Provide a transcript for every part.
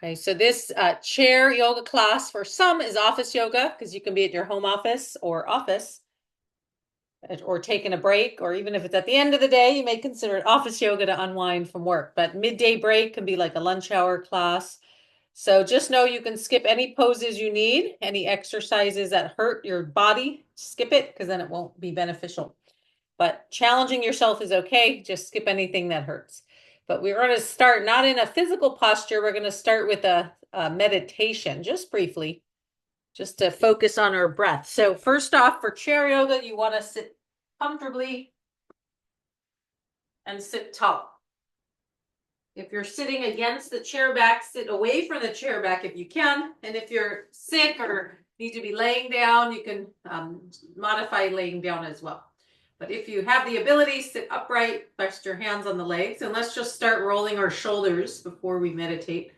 Okay, so this chair yoga class for some is office yoga because you can be at your home office or taking a break, or even if it's at the end of the day, you may consider it office yoga to unwind from work. But midday break can be like a lunch hour class. So just know you can skip any poses you need, any exercises that hurt your body, skip it because then it won't be beneficial. But challenging yourself is okay. Just skip anything that hurts. But we're going to start not in a physical posture. We're going to start with a meditation, just briefly, just to focus on our breath. So first off, for chair yoga, you want to sit comfortably and sit tall. If you're sitting against the chair back, sit away from the chair back if you can. And if you're sick or need to be laying down, you can modify laying down as well. But if you have the ability, sit upright, rest your hands on the legs, and let's just start rolling our shoulders before we meditate.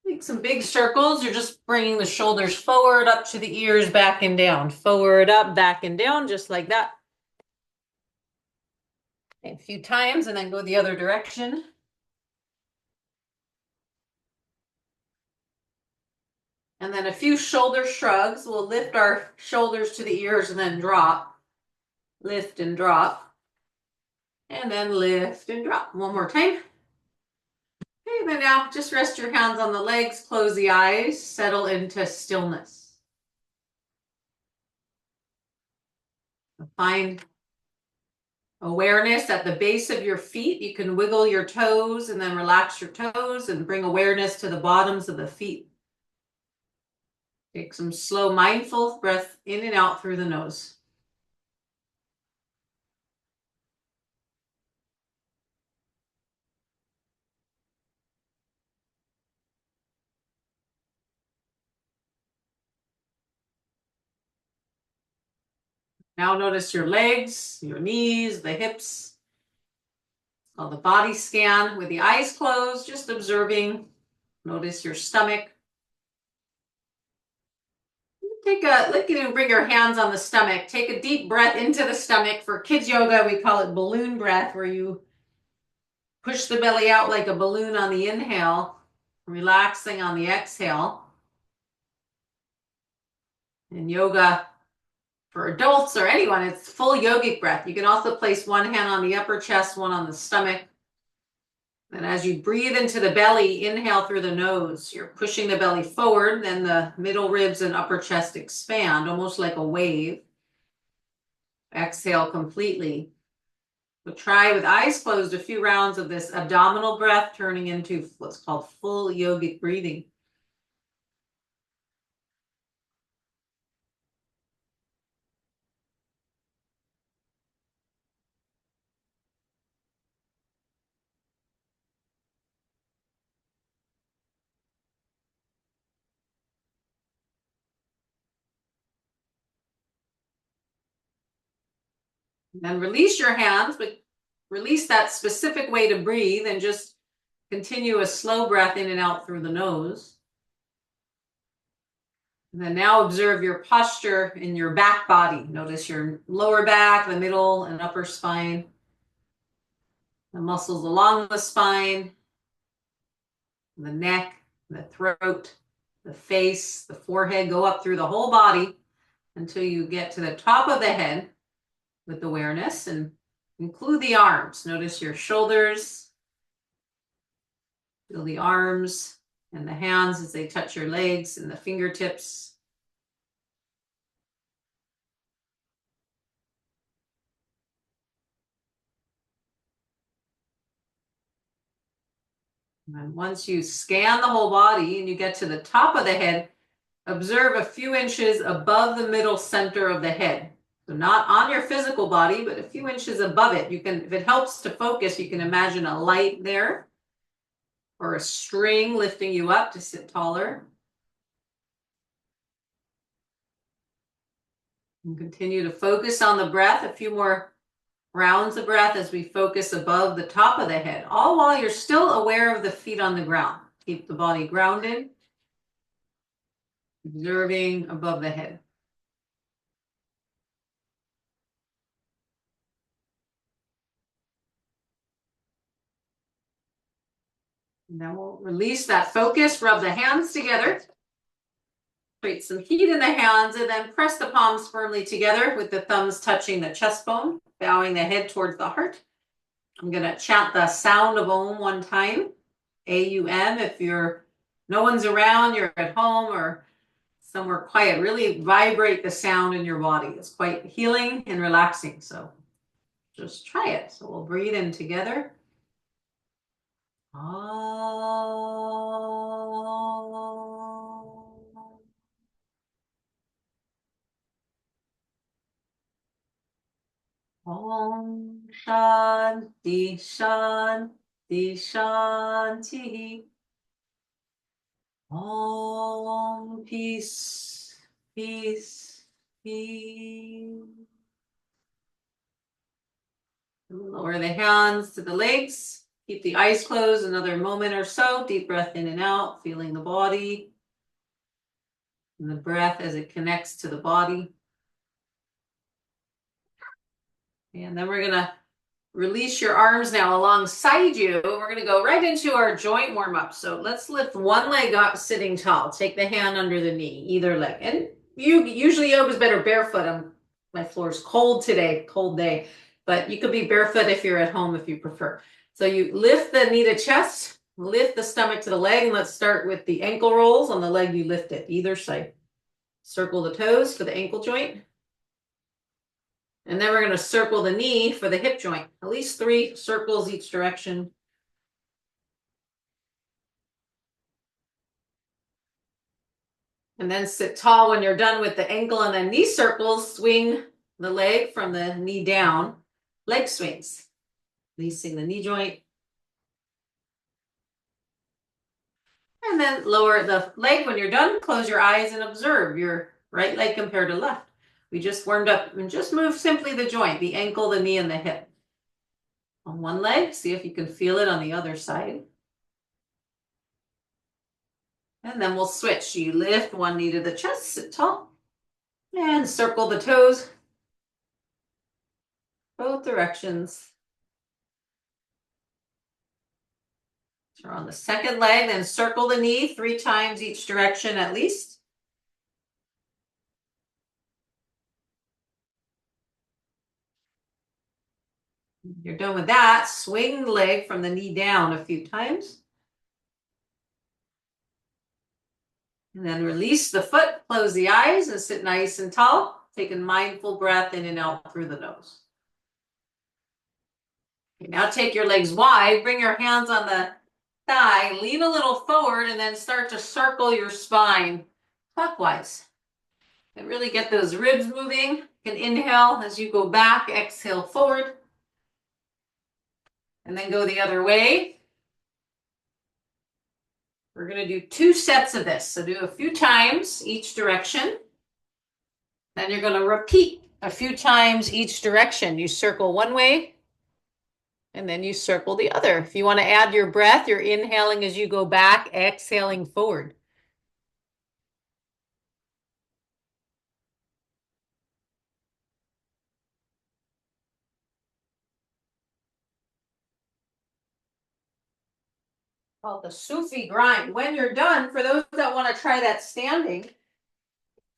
Make some big circles. You're just bringing the shoulders forward, up to the ears, back and down. Forward, up, back and down, just like that. A few times, and then go the other direction. And then a few shoulder shrugs. We'll lift our shoulders to the ears and then drop. Lift and drop. And then lift and drop. One more time. Okay, then now just rest your hands on the legs, close the eyes, settle into stillness. Find awareness at the base of your feet. You can wiggle your toes and then relax your toes and bring awareness to the bottoms of the feet. Take some slow, mindful breath in and out through the nose. Now notice your legs, your knees, the hips. It's called the body scan with the eyes closed, just observing. Notice your stomach. Look and bring your hands on the stomach. Take a deep breath into the stomach. For kids yoga, we call it balloon breath, where you push the belly out like a balloon on the inhale, relaxing on the exhale. In yoga, for adults or anyone, it's full yogic breath. You can also place one hand on the upper chest, one on the stomach. And as you breathe into the belly, inhale through the nose. You're pushing the belly forward, then the middle ribs and upper chest expand, almost like a wave. Exhale completely. So try with eyes closed a few rounds of this abdominal breath, turning into what's called full yogic breathing. Then release your hands, but release that specific way to breathe and just continue a slow breath in and out through the nose. And then now observe your posture in your back body. Notice your lower back, the middle and upper spine, the muscles along the spine, the neck, the throat, the face, the forehead. Go up through the whole body until you get to the top of the head with awareness, and include the arms. Notice your shoulders. Feel the arms and the hands as they touch your legs and the fingertips. And once you scan the whole body and you get to the top of the head, observe a few inches above the middle center of the head. So not on your physical body, but a few inches above it. You can, if it helps to focus, you can imagine a light there or a string lifting you up to sit taller. And continue to focus on the breath, a few more rounds of breath as we focus above the top of the head, all while you're still aware of the feet on the ground. Keep the body grounded, observing above the head. And then we'll release that focus, rub the hands together. Create some heat in the hands and then press the palms firmly together with the thumbs touching the chest bone, bowing the head towards the heart. I'm going to chant the sound of Om one time. A-U-M. If no one's around, you're at home or somewhere quiet, really vibrate the sound in your body. It's quite healing and relaxing. So just try it. So we'll breathe in together. Om Shanti Shanti Shanti. Om peace, peace, peace. Lower the hands to the legs. Keep the eyes closed another moment or so. Deep breath in and out, feeling the body and the breath as it connects to the body. And then we're going to release your arms now alongside you. We're going to go right into our joint warm-up. So let's lift one leg up sitting tall. Take the hand under the knee, either leg. And usually yoga is better barefoot. My floor's cold today, cold day. But you could be barefoot if you're at home if you prefer. So you lift the knee to chest, lift the stomach to the leg, and let's start with the ankle rolls on the leg you lift it, either side. Circle the toes for the ankle joint. And then we're going to circle the knee for the hip joint. At least 3 circles each direction. And then sit tall when you're done with the ankle and then knee circles. Swing the leg from the knee down. Leg swings. Releasing the knee joint. And then lower the leg when you're done. Close your eyes and observe your right leg compared to left. We just warmed up and just move simply the joint, the ankle, the knee, and the hip. On one leg, see if you can feel it on the other side. And then we'll switch. You lift one knee to the chest, sit tall, and circle the toes. Both directions. So we're on the second leg, then circle the knee 3 times each direction at least. You're done with that. Swing the leg from the knee down a few times. And then release the foot, close the eyes, and sit nice and tall. Take a mindful breath in and out through the nose. Okay, now take your legs wide, bring your hands on the thigh, lean a little forward, and then start to circle your spine clockwise. And really get those ribs moving. You can inhale as you go back, exhale forward. And then go the other way. We're going to do 2 sets of this. So do a few times each direction. Then you're going to repeat a few times each direction. You circle one way, and then you circle the other. If you want to add your breath, you're inhaling as you go back, exhaling forward. Called the Sufi grind. When you're done, for those that want to try that standing,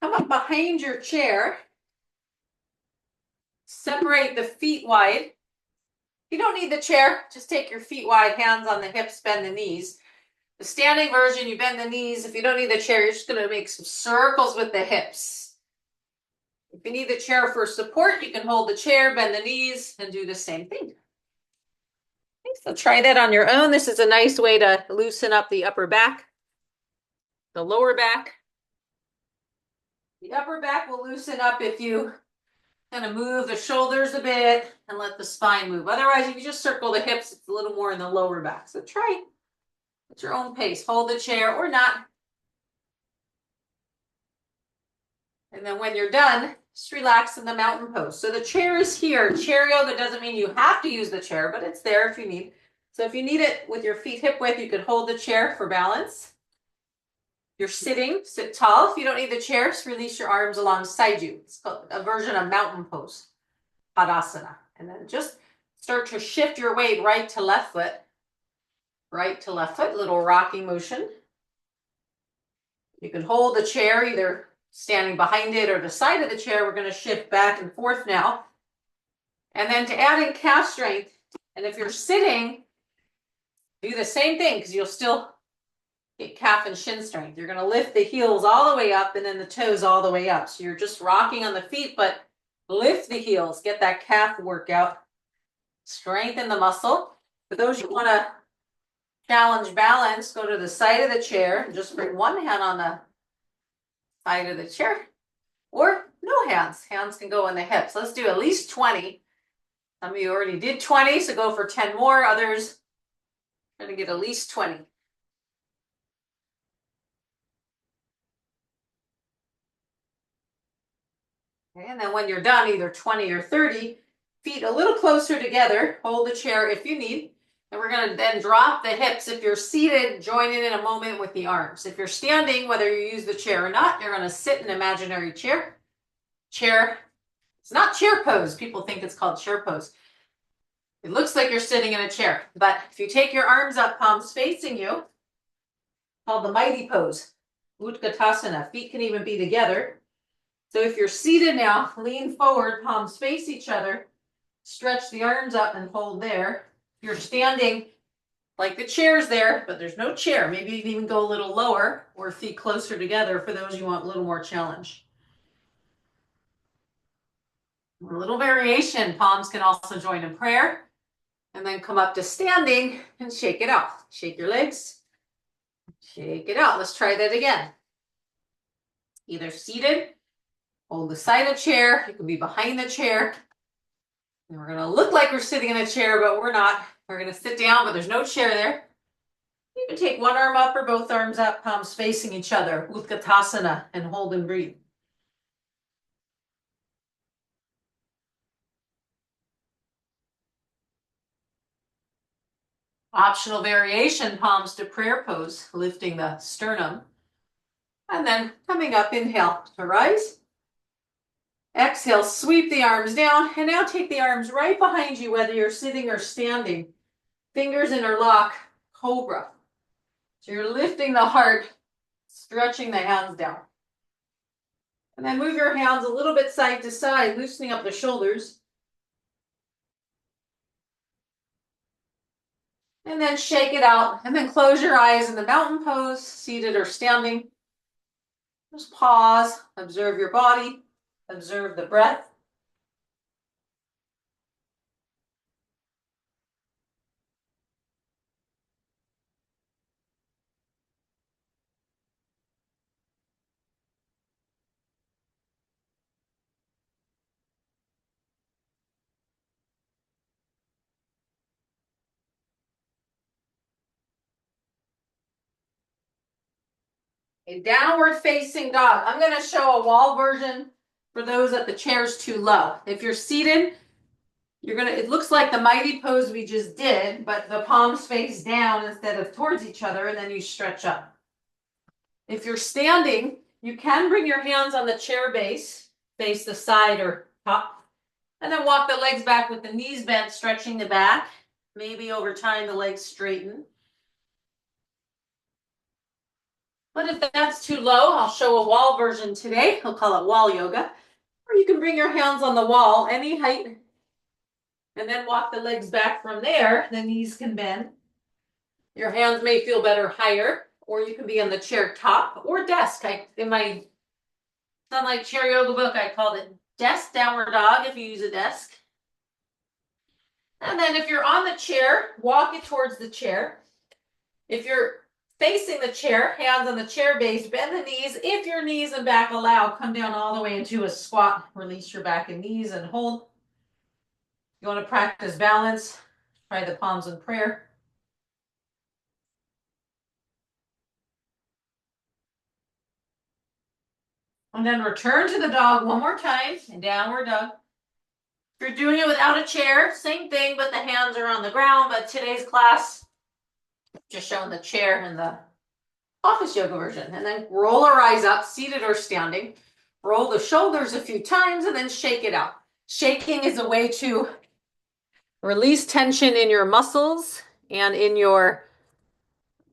come up behind your chair. Separate the feet wide. You don't need the chair. Just take your feet wide, hands on the hips, bend the knees. The standing version, you bend the knees. If you don't need the chair, you're just going to make some circles with the hips. If you need the chair for support, you can hold the chair, bend the knees, and do the same thing. So try that on your own. This is a nice way to loosen up the upper back, the lower back. The upper back will loosen up if you kind of move the shoulders a bit and let the spine move. Otherwise, if you just circle the hips, it's a little more in the lower back. So try at your own pace. Hold the chair or not. And then when you're done, just relax in the mountain pose. So the chair is here. Chair yoga doesn't mean you have to use the chair, but it's there if you need. So if you need it with your feet hip width, you could hold the chair for balance. You're sitting, sit tall. If you don't need the chair, just release your arms alongside you. It's called a version of mountain pose, Padasana. And then just start to shift your weight right to left foot. Right to left foot, little rocking motion. You can hold the chair either standing behind it or the side of the chair. We're going to shift back and forth now. And then to add in calf strength, and if you're sitting, do the same thing because you'll still get calf and shin strength. You're going to lift the heels all the way up and then the toes all the way up. So you're just rocking on the feet, but lift the heels, get that calf workout, strengthen the muscle. For those who want to challenge balance, go to the side of the chair and just bring one hand on the side of the chair, or no hands. Hands can go on the hips. Let's do at least 20. Some of you already did 20, so go for 10 more. Others are going to get at least 20. Okay, and then when you're done, either 20 or 30, feet a little closer together. Hold the chair if you need. And we're going to then drop the hips. If you're seated, join in a moment with the arms. If you're standing, whether you use the chair or not, you're going to sit in an imaginary chair. Chair. It's not chair pose. People think it's called chair pose. It looks like you're sitting in a chair. But if you take your arms up, palms facing you, called the mighty pose. Utkatasana. Feet can even be together. So if you're seated now, lean forward, palms face each other. Stretch the arms up and hold there. If you're standing, like the chair's there, but there's no chair. Maybe you can even go a little lower or feet closer together for those you want a little more challenge. A little variation. Palms can also join in prayer. And then come up to standing and shake it out. Shake your legs. Shake it out. Let's try that again. Either seated, hold the side of the chair. You can be behind the chair. And we're going to look like we're sitting in a chair, but we're not. We're going to sit down, but there's no chair there. You can take one arm up or both arms up, palms facing each other, Utkatasana, and hold and breathe. Optional variation, palms to prayer pose, lifting the sternum. And then coming up, inhale to rise. Exhale, sweep the arms down, and now take the arms right behind you, whether you're sitting or standing. Fingers interlock, cobra. So you're lifting the heart, stretching the hands down. And then move your hands a little bit side to side, loosening up the shoulders. And then shake it out, and then close your eyes in the mountain pose, seated or standing. Just pause, observe your body, observe the breath. A downward facing dog. I'm going to show a wall version for those that the chair's too low. If you're seated, it looks like the mighty pose we just did, but the palms face down instead of towards each other, and then you stretch up. If you're standing, you can bring your hands on the chair base, face the side or top, and then walk the legs back with the knees bent, stretching the back. Maybe over time the legs straighten. But if that's too low, I'll show a wall version today. I'll call it wall yoga. Or you can bring your hands on the wall, any height, and then walk the legs back from there. The knees can bend. Your hands may feel better higher, or you can be on the chair top or desk. In my Sunlight Chair Yoga book, I called it desk downward dog if you use a desk. And then if you're on the chair, walk it towards the chair. If you're facing the chair, hands on the chair base, bend the knees. If your knees and back allow, come down all the way into a squat. Release your back and knees and hold. You want to practice balance, try the palms in prayer. And then return to the dog one more time, and downward dog. If you're doing it without a chair, same thing, but the hands are on the ground. But today's class, just showing the chair and the office yoga version. And then roll our eyes up, seated or standing. Roll the shoulders a few times and then shake it out. Shaking is a way to release tension in your muscles and in your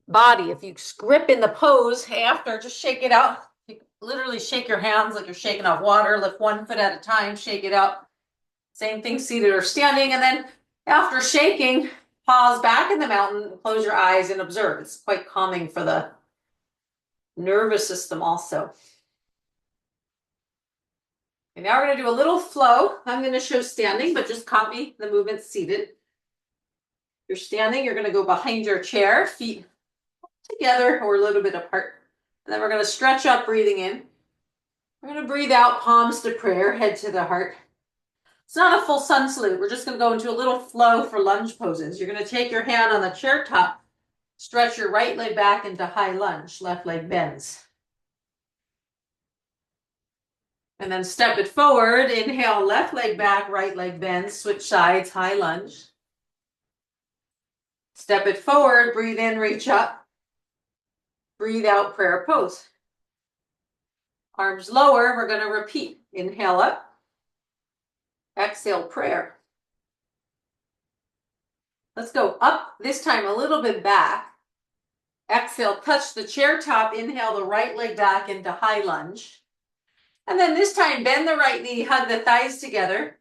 body. If you grip in the pose after, just shake it out. You literally shake your hands like you're shaking off water. Lift one foot at a time, shake it out. Same thing, seated or standing. And then after shaking, pause back in the mountain, close your eyes and observe. It's quite calming for the nervous system also. And now we're going to do a little flow. I'm going to show standing, but just copy the movement seated. You're standing, you're going to go behind your chair, feet together or a little bit apart. And then we're going to stretch up, breathing in. We're going to breathe out, palms to prayer, head to the heart. It's not a full sun salute. We're just going to go into a little flow for lunge poses. You're going to take your hand on the chair top, stretch your right leg back into high lunge, left leg bends. And then step it forward, inhale, left leg back, right leg bends, switch sides, high lunge. Step it forward, breathe in, reach up. Breathe out, prayer pose. Arms lower, we're going to repeat. Inhale up. Exhale, prayer. Let's go up, this time a little bit back. Exhale, touch the chair top. Inhale the right leg back into high lunge. And then this time, bend the right knee, hug the thighs together,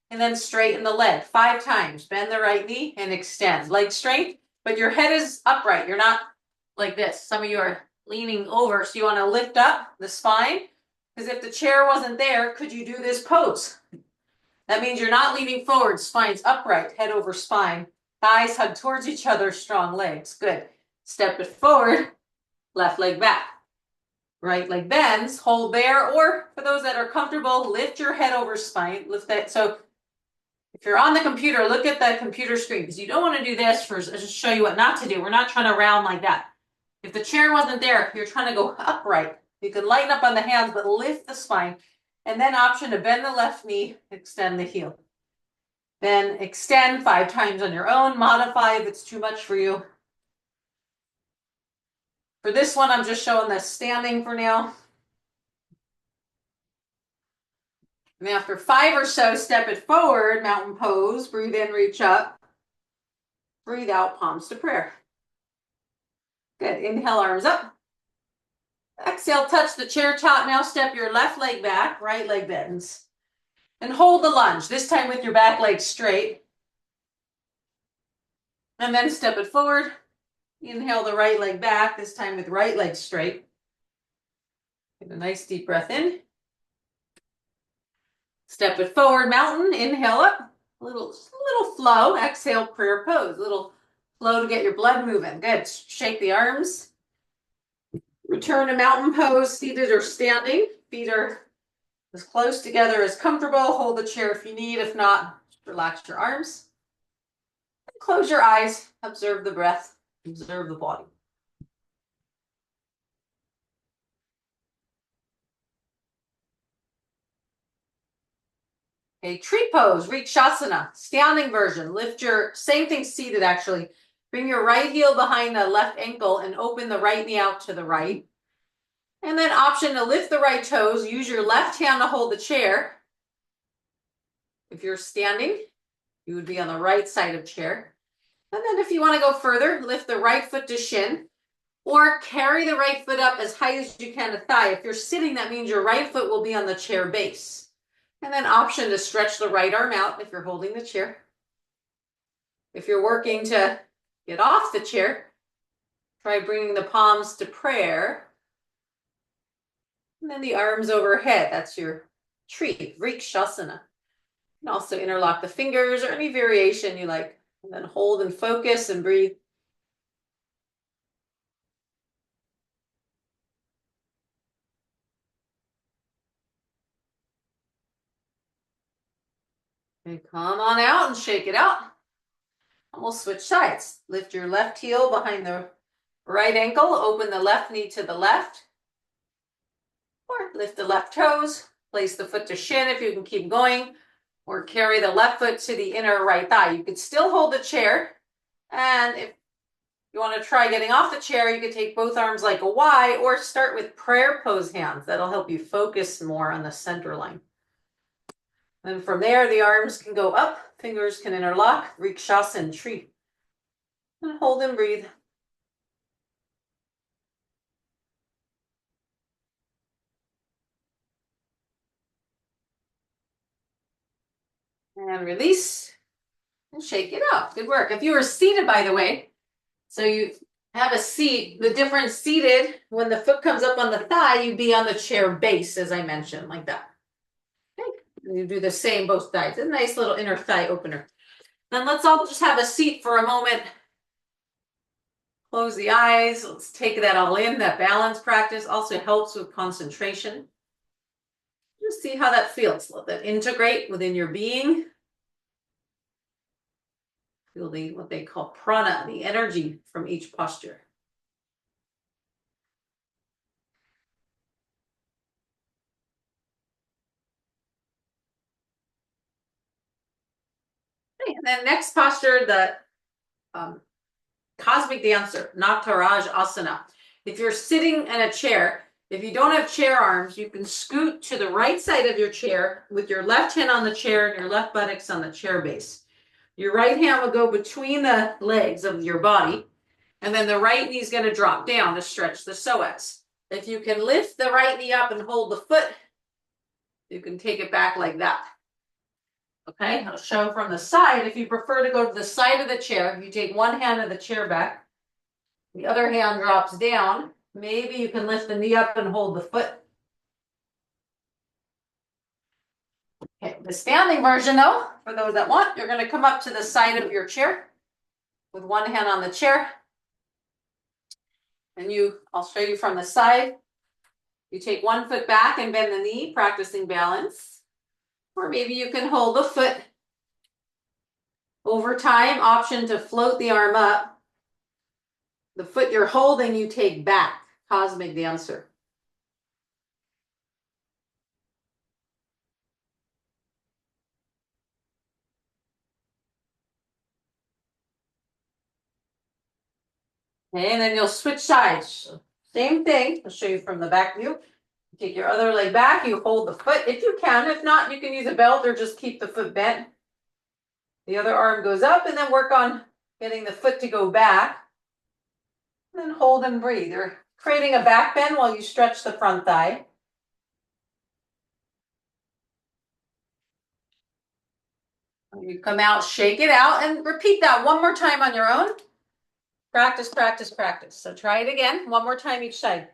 and then straighten the leg 5 times. Bend the right knee and extend. Leg straight, but your head is upright. You're not like this. Some of you are leaning over, so you want to lift up the spine, because if the chair wasn't there, could you do this pose? That means you're not leaning forward, spine's upright, head over spine, thighs hug towards each other, strong legs. Good. Step it forward, left leg back. Right leg bends, hold there, or for those that are comfortable, lift your head over spine, lift that. So if you're on the computer, look at the computer screen, because you don't want to do this for just show you what not to do. We're not trying to round like that. If the chair wasn't there, you're trying to go upright. You can lighten up on the hands, but lift the spine. And then option to bend the left knee, extend the heel. Then extend 5 times on your own, modify if it's too much for you. For this one, I'm just showing the standing for now. And after 5 or so, step it forward, mountain pose, breathe in, reach up. Breathe out, palms to prayer. Good, inhale, arms up. Exhale, touch the chair top. Now step your left leg back, right leg bends. And hold the lunge, this time with your back leg straight. And then step it forward. Inhale the right leg back, this time with right leg straight. Get a nice deep breath in. Step it forward, mountain, inhale up. A little flow, exhale, prayer pose. A little flow to get your blood moving. Good, shake the arms. Return to mountain pose, seated or standing. Feet are as close together as comfortable. Hold the chair if you need. If not, relax your arms. And close your eyes. Observe the breath. Observe the body. Okay, tree pose, Vrikshasana, standing version. Lift your, same thing seated actually. Bring your right heel behind the left ankle and open the right knee out to the right. And then option to lift the right toes. Use your left hand to hold the chair. If you're standing, you would be on the right side of chair. And then if you want to go further, lift the right foot to shin. Or carry the right foot up as high as you can to thigh. If you're sitting, that means your right foot will be on the chair base. And then option to stretch the right arm out if you're holding the chair. If you're working to get off the chair, try bringing the palms to prayer. And then the arms overhead, that's your tree, Vrikshasana. You can also interlock the fingers or any variation you like. And then hold and focus and breathe. And come on out and shake it out. And we'll switch sides. Lift your left heel behind the right ankle. Open the left knee to the left. Or lift the left toes. Place the foot to shin if you can keep going. Or carry the left foot to the inner right thigh. You could still hold the chair. And if you want to try getting off the chair, you could take both arms like a Y or start with prayer pose hands. That'll help you focus more on the center line. And from there, the arms can go up, fingers can interlock, Vrikshasana tree. And hold and breathe. And release and shake it out. Good work. If you were seated, by the way, so you have a seat, the difference seated, when the foot comes up on the thigh, you'd be on the chair base, as I mentioned, like that. Okay. And you do the same both sides. A nice little inner thigh opener. Then let's all just have a seat for a moment. Close the eyes. Let's take that all in. That balance practice also helps with concentration. Just see how that feels. Let that integrate within your being. Feel what they call prana, the energy from each posture. Okay, and then next posture, the cosmic dancer, Nataraj Asana. If you're sitting in a chair, if you don't have chair arms, you can scoot to the right side of your chair with your left hand on the chair and your left buttocks on the chair base. Your right hand will go between the legs of your body, and then the right knee is going to drop down to stretch the psoas. If you can lift the right knee up and hold the foot, you can take it back like that. Okay, I'll show from the side. If you prefer to go to the side of the chair, you take one hand of the chair back, the other hand drops down. Maybe you can lift the knee up and hold the foot. Okay, the standing version though, for those that want, you're going to come up to the side of your chair with one hand on the chair. And I'll show you from the side. You take one foot back and bend the knee, practicing balance. Or maybe you can hold the foot. Over time, option to float the arm up. The foot you're holding, you take back. Cosmic dancer. Okay, and then you'll switch sides. Same thing. I'll show you from the back view. Take your other leg back. You hold the foot if you can. If not, you can use a belt or just keep the foot bent. The other arm goes up, and then work on getting the foot to go back. And then hold and breathe. You're creating a back bend while you stretch the front thigh. You come out, shake it out, and repeat that one more time on your own. Practice, practice, practice. So try it again, one more time each side.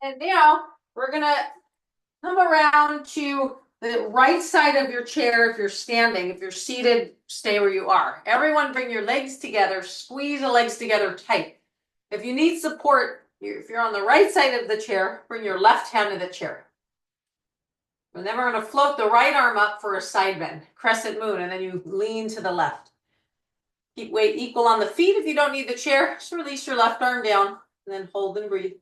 And now we're going to come around to the right side of your chair if you're standing. If you're seated, stay where you are. Everyone bring your legs together, squeeze the legs together tight. If you need support, if you're on the right side of the chair, bring your left hand to the chair. And then we're going to float the right arm up for a side bend, crescent moon, and then you lean to the left. Keep weight equal on the feet. If you don't need the chair, just release your left arm down and then hold and breathe.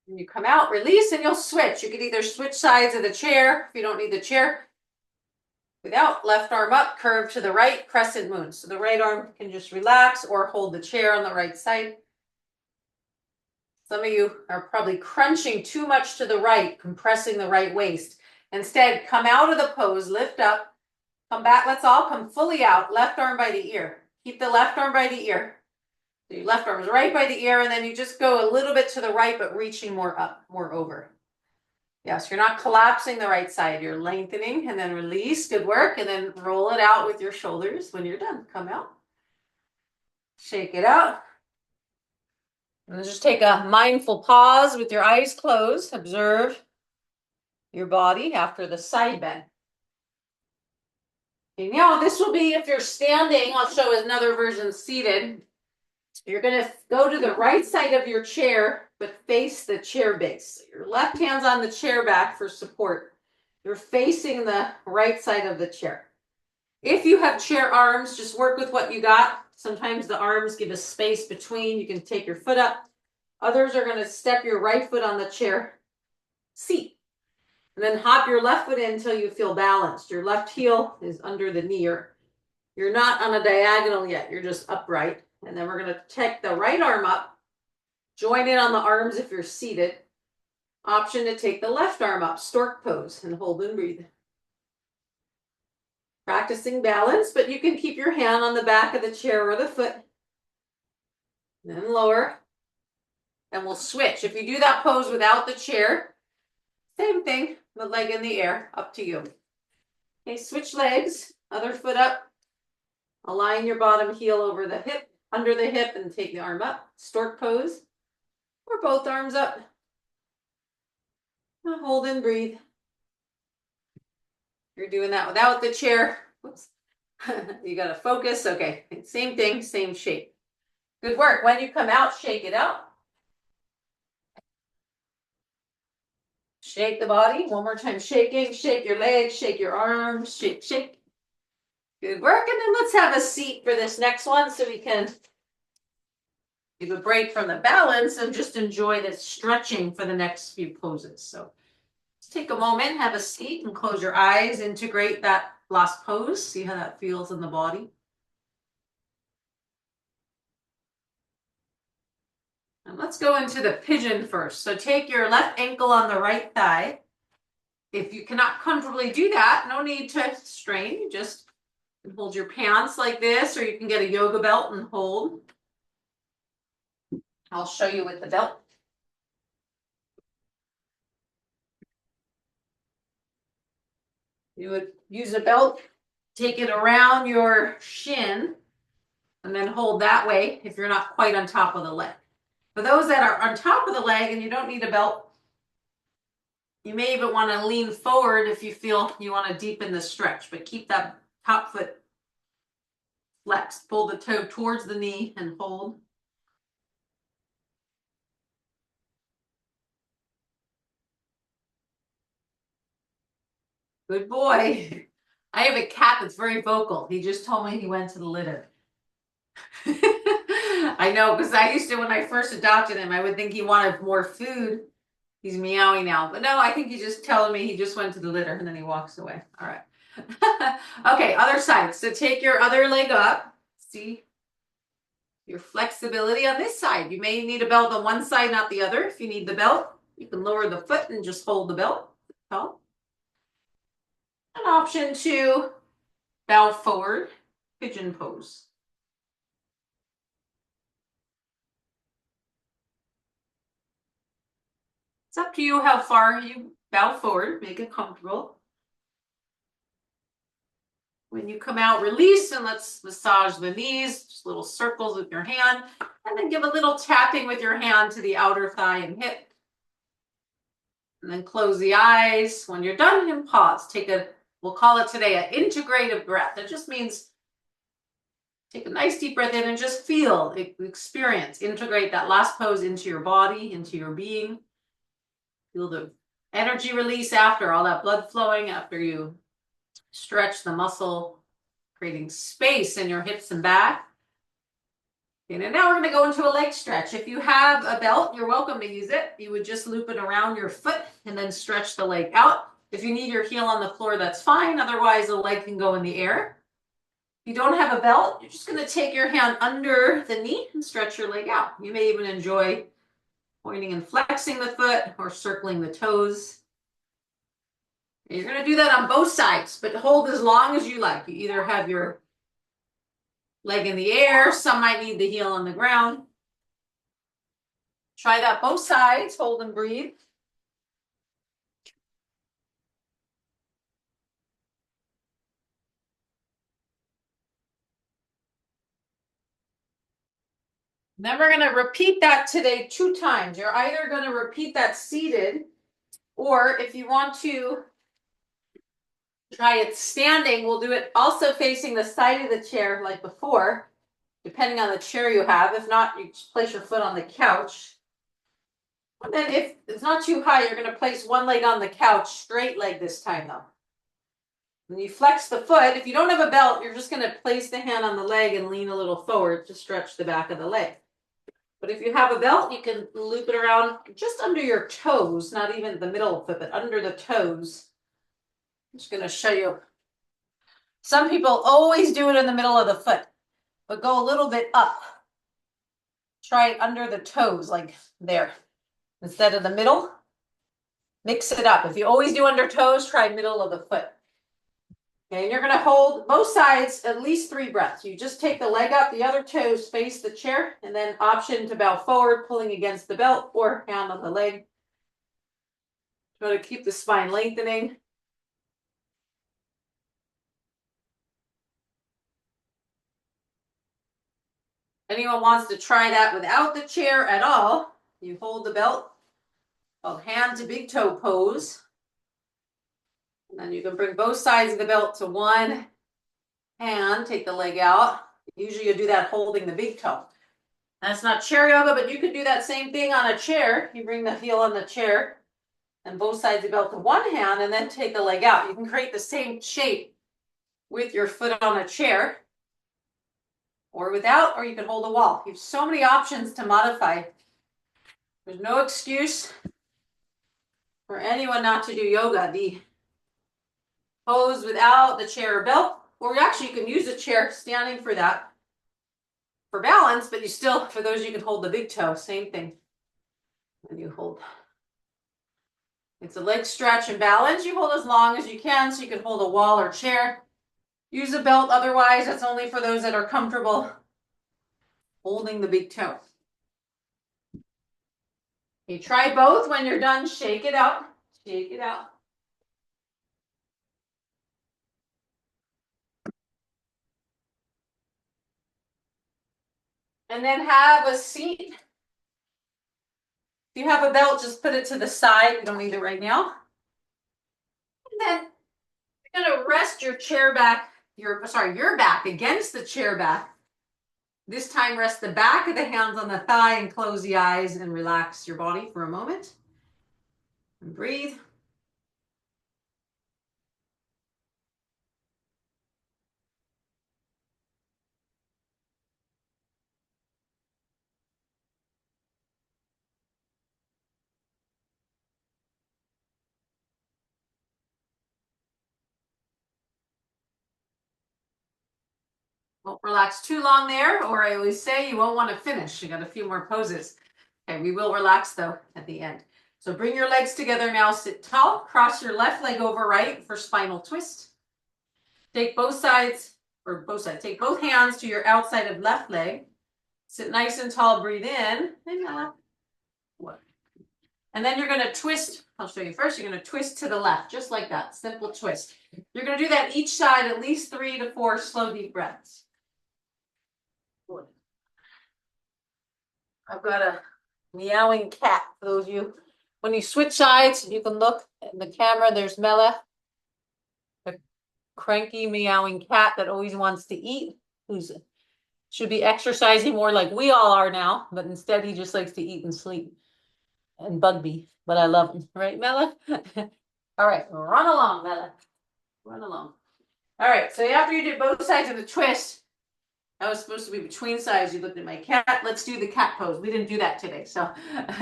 And you come out, release, and you'll switch. You can either switch sides of the chair if you don't need the chair. Without, left arm up, curve to the right, crescent moon. So the right arm can just relax or hold the chair on the right side. Some of you are probably crunching too much to the right, compressing the right waist. Instead, come out of the pose, lift up, come back. Let's all come fully out, left arm by the ear. Keep the left arm by the ear. So your left arm is right by the ear, and then you just go a little bit to the right, but reaching more up, more over. Yes, you're not collapsing the right side. You're lengthening, and then release. Good work. And then roll it out with your shoulders when you're done. Come out. Shake it out. And just take a mindful pause with your eyes closed. Observe your body after the side bend. Okay, now this will be if you're standing. I'll show another version seated. You're going to go to the right side of your chair, but face the chair base. Your left hand's on the chair back for support. You're facing the right side of the chair. If you have chair arms, just work with what you got. Sometimes the arms give a space between. You can take your foot up. Others are going to step your right foot on the chair seat. And then hop your left foot in until you feel balanced. Your left heel is under the knee. You're not on a diagonal yet. You're just upright. And then we're going to take the right arm up. Join in on the arms if you're seated. Option to take the left arm up, stork pose, and hold and breathe. Practicing balance, but you can keep your hand on the back of the chair or the foot. Then lower. And we'll switch. If you do that pose without the chair, same thing, the leg in the air, up to you. Okay, switch legs, other foot up. Align your bottom heel over the hip, under the hip, and take the arm up. Stork pose, or both arms up. Now hold and breathe. You're doing that without the chair. Whoops. You got to focus. Okay, same thing, same shape. Good work. When you come out, shake it out. Shake the body. One more time, shaking. Shake your legs, shake your arms, shake, shake. Good work. And then let's have a seat for this next one so we can give a break from the balance and just enjoy this stretching for the next few poses. So let's take a moment, have a seat, and close your eyes. Integrate that last pose. See how that feels in the body. And let's go into the pigeon first. So take your left ankle on the right thigh. If you cannot comfortably do that, no need to strain. You just hold your pants like this, or you can get a yoga belt and hold. I'll show you with the belt. You would use a belt, take it around your shin, and then hold that way if you're not quite on top of the leg. For those that are on top of the leg and you don't need a belt, you may even want to lean forward if you feel you want to deepen the stretch, but keep that top foot flexed. Pull the toe towards the knee and hold. Good boy. I have a cat that's very vocal. He just told me he went to the litter. I know, because I used to, when I first adopted him, I would think he wanted more food. He's meowing now. But no, I think he's just telling me he just went to the litter and then he walks away. All right. Okay, other side. So take your other leg up. See your flexibility on this side. You may need a belt on one side, not the other. If you need the belt, you can lower the foot and just hold the belt. Oh. An option to bow forward, pigeon pose. It's up to you how far you bow forward, make it comfortable. When you come out, release, and let's massage the knees, just little circles with your hand, and then give a little tapping with your hand to the outer thigh and hip. And then close the eyes. When you're done, you can pause. Take a, we'll call it today an integrative breath. That just means take a nice deep breath in and just feel, experience, integrate that last pose into your body, into your being. Feel the energy release after all that blood flowing, after you stretch the muscle, creating space in your hips and back. Okay, and now we're going to go into a leg stretch. If you have a belt, you're welcome to use it. You would just loop it around your foot and then stretch the leg out. If you need your heel on the floor, that's fine. Otherwise, the leg can go in the air. If you don't have a belt, you're just going to take your hand under the knee and stretch your leg out. You may even enjoy pointing and flexing the foot or circling the toes. You're going to do that on both sides, but hold as long as you like. You either have your leg in the air, some might need the heel on the ground. Try that both sides, hold and breathe. Then we're going to repeat that today 2 times. You're either going to repeat that seated, or if you want to try it standing, we'll do it also facing the side of the chair like before, depending on the chair you have. If not, you just place your foot on the couch. And then if it's not too high, you're going to place one leg on the couch, straight leg this time though. When you flex the foot, if you don't have a belt, you're just going to place the hand on the leg and lean a little forward to stretch the back of the leg. But if you have a belt, you can loop it around just under your toes, not even the middle of the foot, but under the toes. I'm just going to show you. Some people always do it in the middle of the foot, but go a little bit up. Try it under the toes, like there, instead of the middle. Mix it up. If you always do under toes, try middle of the foot. Okay, and you're going to hold both sides at least 3 breaths. You just take the leg up, the other toes face the chair, and then option to bow forward, pulling against the belt or hand on the leg. Try to keep the spine lengthening. Anyone wants to try that without the chair at all, you hold the belt, called hand to big toe pose. And then you can bring both sides of the belt to one hand, take the leg out. Usually you do that holding the big toe. That's not chair yoga, but you could do that same thing on a chair. You bring the heel on the chair and both sides of the belt to one hand and then take the leg out. You can create the same shape with your foot on a chair or without, or you can hold a wall. You have so many options to modify. There's no excuse for anyone not to do yoga. The pose without the chair or belt, or actually you can use a chair standing for that for balance, but you still, for those you can hold the big toe, same thing. And you hold. It's a leg stretch and balance. You hold as long as you can, so you can hold a wall or chair. Use a belt, otherwise that's only for those that are comfortable holding the big toe. Okay, try both. When you're done, shake it out. Shake it out. And then have a seat. If you have a belt, just put it to the side. You don't need it right now. And then you're going to rest your chair back, your back against the chair back. This time, rest the back of the hands on the thigh and close the eyes and relax your body for a moment. And breathe. Won't relax too long there, or I always say you won't want to finish. You got a few more poses. Okay, we will relax though at the end. So bring your legs together now, sit tall, cross your left leg over right for spinal twist. Take both sides, take both hands to your outside of left leg. Sit nice and tall, breathe in, and then you're going to twist. I'll show you first. You're going to twist to the left, just like that, simple twist. You're going to do that each side at least 3 to 4 slow, deep breaths. I've got a meowing cat for those of you. When you switch sides, you can look at the camera. There's Mela, a cranky meowing cat that always wants to eat, who's should be exercising more like we all are now, but instead he just likes to eat and sleep and bug me. But I love him, right, Mela? All right, run along, Mela. Run along. All right, so after you did both sides of the twist, I was supposed to be between sides. You looked at my cat. Let's do the cat pose. We didn't do that today, so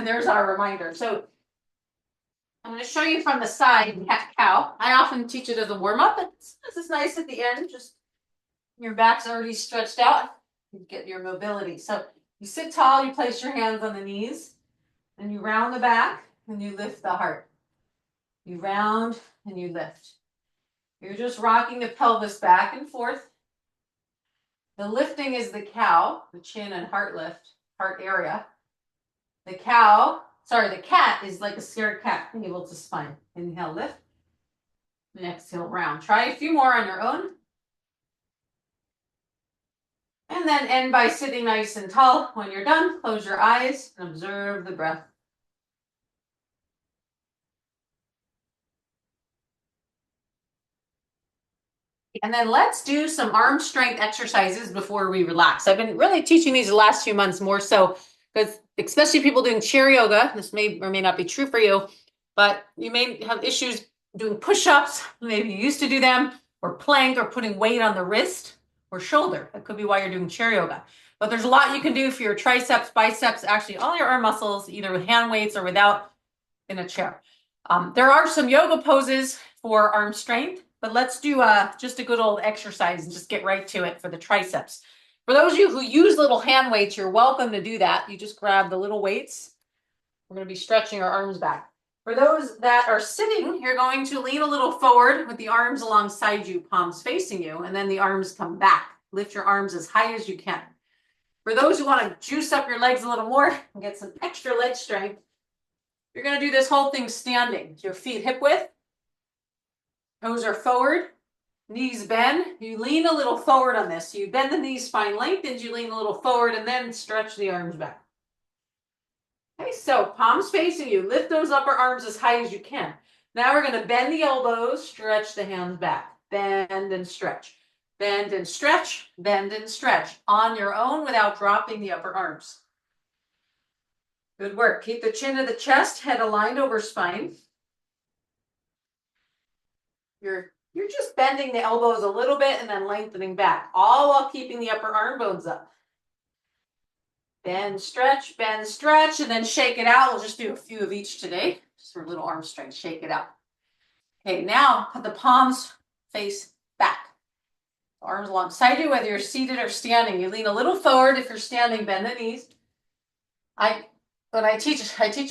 there's our reminder. So I'm going to show you from the side, cat cow. I often teach it as a warm-up, but this is nice at the end. Just your back's already stretched out. You get your mobility. So you sit tall, you place your hands on the knees, and you round the back, and you lift the heart. You round, and you lift. You're just rocking the pelvis back and forth. The lifting is the cow, the chin and heart lift, heart area. The cat is like a scared cat, able to spine. Inhale, lift. And exhale, round. Try a few more on your own. And then end by sitting nice and tall. When you're done, close your eyes and observe the breath. And then let's do some arm strength exercises before we relax. I've been really teaching these the last few months more so because especially people doing chair yoga, this may or may not be true for you, but you may have issues doing push-ups. Maybe you used to do them, or plank, or putting weight on the wrist or shoulder. That could be why you're doing chair yoga. But there's a lot you can do for your triceps, biceps, actually all your arm muscles, either with hand weights or without in a chair. There are some yoga poses for arm strength, but let's do just a good old exercise and just get right to it for the triceps. For those of you who use little hand weights, you're welcome to do that. You just grab the little weights. We're going to be stretching our arms back. For those that are sitting, you're going to lean a little forward with the arms alongside you, palms facing you, and then the arms come back. Lift your arms as high as you can. For those who want to juice up your legs a little more and get some extra leg strength, you're going to do this whole thing standing. Your feet hip width, toes are forward, knees bend. You lean a little forward on this. You bend the knees, spine lengthens, you lean a little forward, and then stretch the arms back. Okay, so palms facing you. Lift those upper arms as high as you can. Now we're going to bend the elbows, stretch the hands back. Bend and stretch. Bend and stretch, bend and stretch. On your own without dropping the upper arms. Good work. Keep the chin to the chest, head aligned over spine. You're just bending the elbows a little bit and then lengthening back, all while keeping the upper arm bones up. Bend, stretch, and then shake it out. We'll just do a few of each today, just for a little arm strength. Shake it out. Okay, now put the palms face back. Arms alongside you, whether you're seated or standing. You lean a little forward. If you're standing, bend the knees. When I teach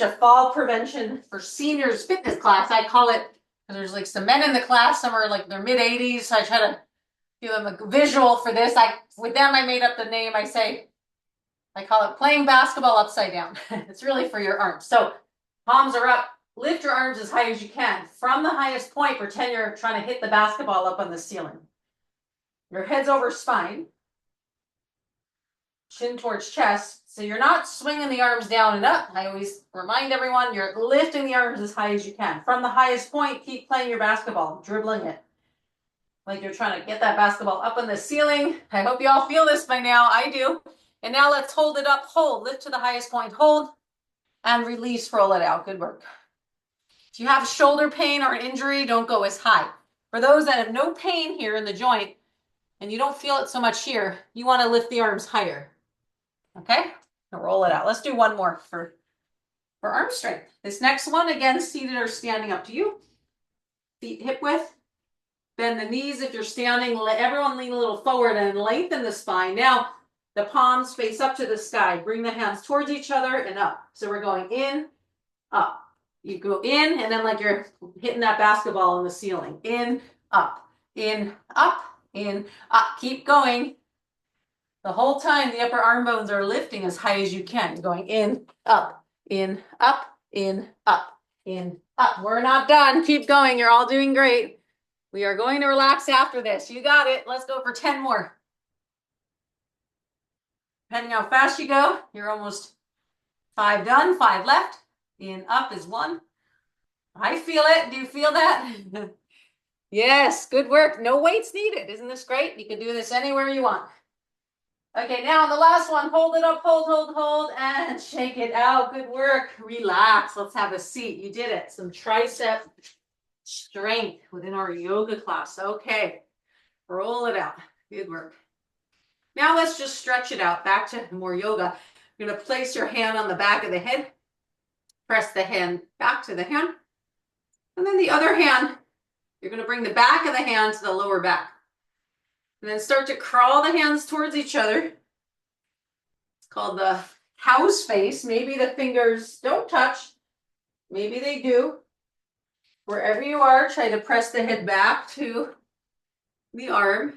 a fall prevention for seniors fitness class. I call it, there's like some men in the class, some are like their mid-80s. So I try to give them a visual for this. With them, I made up the name. I call it playing basketball upside down. It's really for your arms. So palms are up. Lift your arms as high as you can. From the highest point, pretend you're trying to hit the basketball up on the ceiling. Your head's over spine. Chin towards chest. So you're not swinging the arms down and up. I always remind everyone, you're lifting the arms as high as you can. From the highest point, keep playing your basketball, dribbling it. Like you're trying to get that basketball up on the ceiling. I hope you all feel this by now. I do. And now let's hold it up. Hold. Lift to the highest point. Hold. And release. Roll it out. Good work. If you have shoulder pain or injury, don't go as high. For those that have no pain here in the joint, and you don't feel it so much here, you want to lift the arms higher. Okay? Now roll it out. Let's do one more for arm strength. This next one, again, seated or standing, up to you. Feet hip width. Bend the knees if you're standing. Let everyone lean a little forward and lengthen the spine. Now, the palms face up to the sky. Bring the hands towards each other and up. So we're going in, up. You go in, and then like you're hitting that basketball on the ceiling. In, up, in, up, in, up. Keep going. The whole time, the upper arm bones are lifting as high as you can. You're going in, up, in, up, in, up, in, up. We're not done. Keep going. You're all doing great. We are going to relax after this. You got it. Let's go for 10 more. Depending how fast you go, you're almost 5 done, 5 left. In, up is 1. I feel it. Do you feel that? Yes, good work. No weights needed. Isn't this great? You can do this anywhere you want. Okay, now the last one, hold it up, hold, and shake it out. Good work. Relax. Let's have a seat. You did it. Some tricep strength within our yoga class. Okay, roll it out. Good work. Now let's just stretch it out. Back to more yoga. You're going to place your hand on the back of the head. Press the hand back to the hand. And then the other hand, you're going to bring the back of the hand to the lower back. And then start to crawl the hands towards each other. It's called the cow's face. Maybe the fingers don't touch. Maybe they do. Wherever you are, try to press the head back to the arm.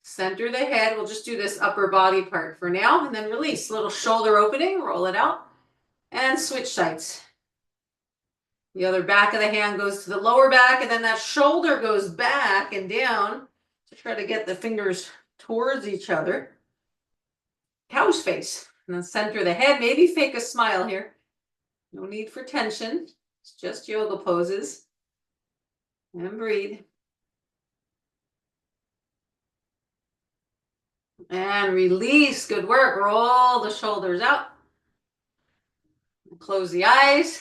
Center the head. We'll just do this upper body part for now. And then release. Little shoulder opening. Roll it out. And switch sides. The other back of the hand goes to the lower back. And then that shoulder goes back and down. To try to get the fingers towards each other. Cow's face. And then center the head. Maybe fake a smile here. No need for tension. It's just yoga poses. And breathe. And release. Good work. Roll the shoulders out. Close the eyes.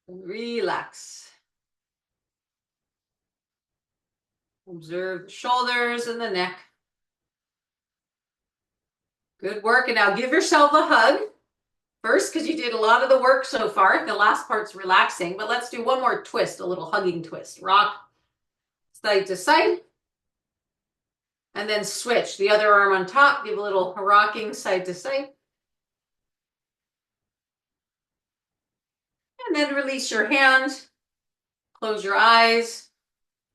And relax. Observe the shoulders and the neck. Good work. And now give yourself a hug. First, because you did a lot of the work so far. The last part's relaxing, but let's do one more twist, a little hugging twist. Rock side to side, and then switch. The other arm on top, give a little rocking side to side. And then release your hand, close your eyes,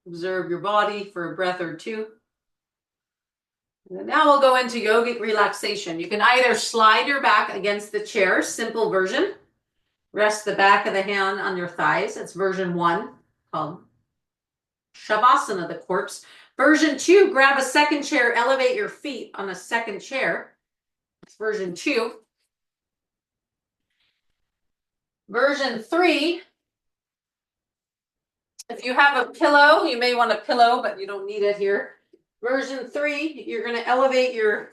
observe your body for a breath or two. And now we'll go into yogic relaxation. You can either slide your back against the chair, simple version. Rest the back of the hand on your thighs. That's version 1, called Shavasana, the corpse. Version 2, grab a second chair, elevate your feet on a second chair. That's version 2. Version 3, if you have a pillow, you may want a pillow, but you don't need it here. Version 3, you're going to elevate your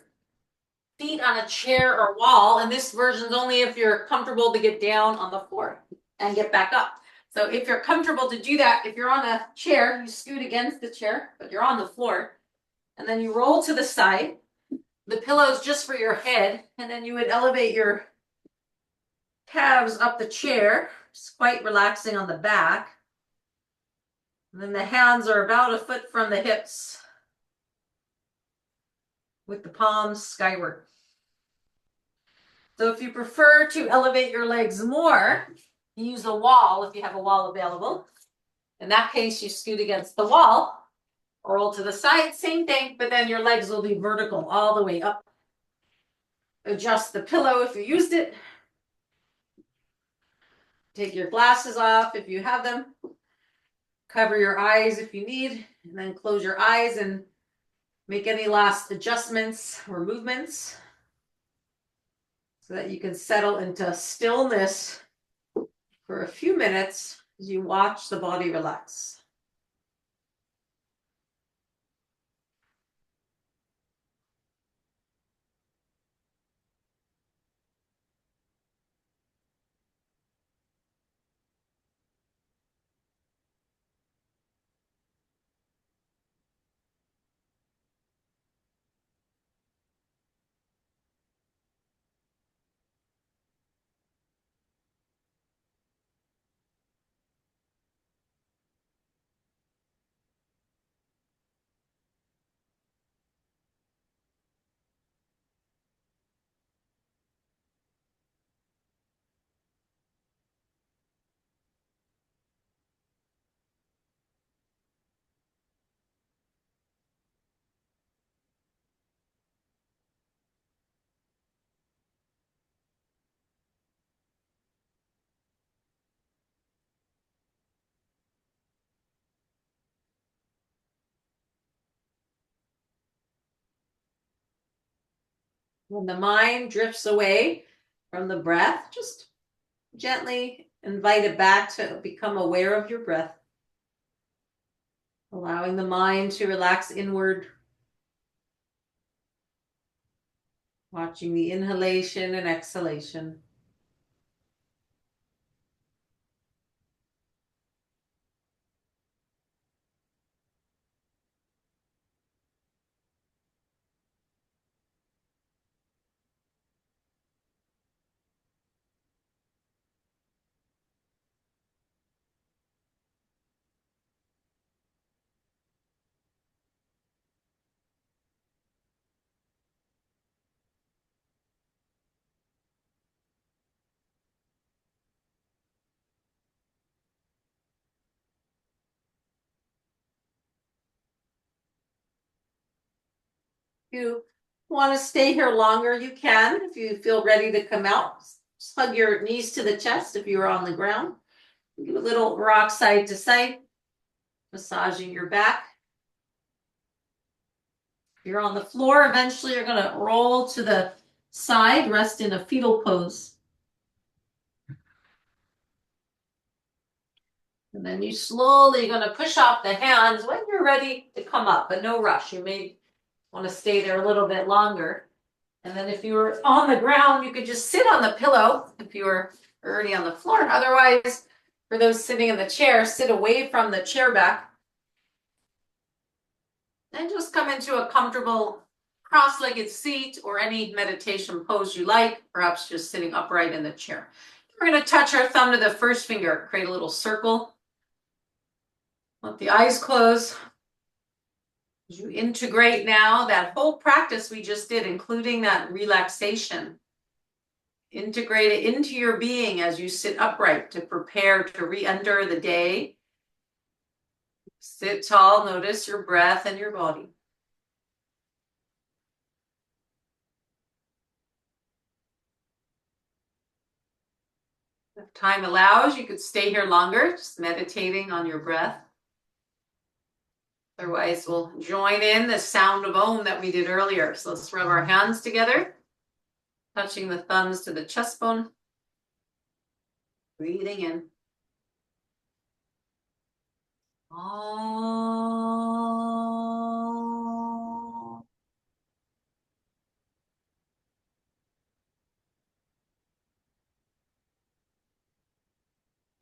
feet on a chair or wall, and this version's only if you're comfortable to get down on the floor and get back up. So if you're comfortable to do that, if you're on a chair, you scoot against the chair, but you're on the floor, and then you roll to the side. The pillow's just for your head, and then you would elevate your calves up the chair. It's quite relaxing on the back. And then the hands are about a foot from the hips with the palms skyward. So if you prefer to elevate your legs more, use a wall if you have a wall available. In that case, you scoot against the wall, roll to the side, same thing, but then your legs will be vertical all the way up. Adjust the pillow if you used it. Take your glasses off if you have them. Cover your eyes if you need, and then close your eyes and make any last adjustments or movements so that you can settle into stillness for a few minutes as you watch the body relax. When the mind drifts away from the breath, just gently invite it back to become aware of your breath, allowing the mind to relax inward, watching the inhalation and exhalation. If you want to stay here longer, you can. If you feel ready to come out, just hug your knees to the chest if you are on the ground. Give a little rock side to side, massaging your back. If you're on the floor, eventually you're going to roll to the side, rest in a fetal pose. And then you slowly going to push off the hands when you're ready to come up, but no rush. You may want to stay there a little bit longer. And then if you were on the ground, you could just sit on the pillow if you were already on the floor. Otherwise, for those sitting in the chair, sit away from the chair back. And just come into a comfortable cross-legged seat or any meditation pose you like, perhaps just sitting upright in the chair. We're going to touch our thumb to the first finger, create a little circle. Let the eyes close. As you integrate now that whole practice we just did, including that relaxation, integrate it into your being as you sit upright to prepare to re-enter the day. Sit tall, notice your breath and your body. If time allows, you could stay here longer, just meditating on your breath. Otherwise, we'll join in the sound of Om that we did earlier. So let's rub our hands together, touching the thumbs to the chest bone. Breathing in. Om.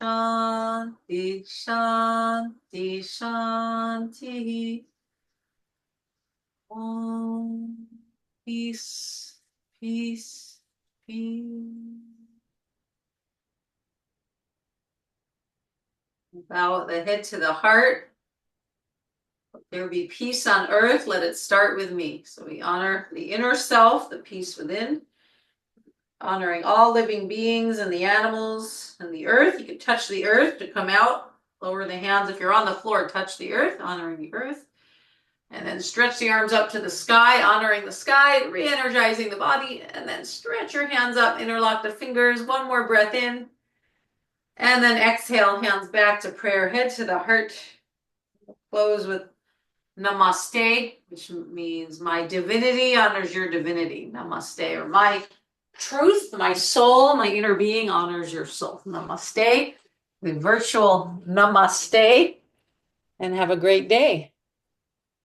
Shanti, shanti, shanti. Om. Peace, peace, peace. Bow the head to the heart. There be peace on earth. Let it start with me. So we honor the inner self, the peace within, honoring all living beings and the animals and the earth. You can touch the earth to come out. Lower the hands. If you're on the floor, touch the earth, honoring the earth. And then stretch the arms up to the sky, honoring the sky, re-energizing the body. And then stretch your hands up, interlock the fingers. One more breath in. And then exhale, hands back to prayer, head to the heart. Close with Namaste, which means my divinity honors your divinity. Namaste, or my truth, my soul, my inner being honors your soul. Namaste, the virtual namaste, and have a great day.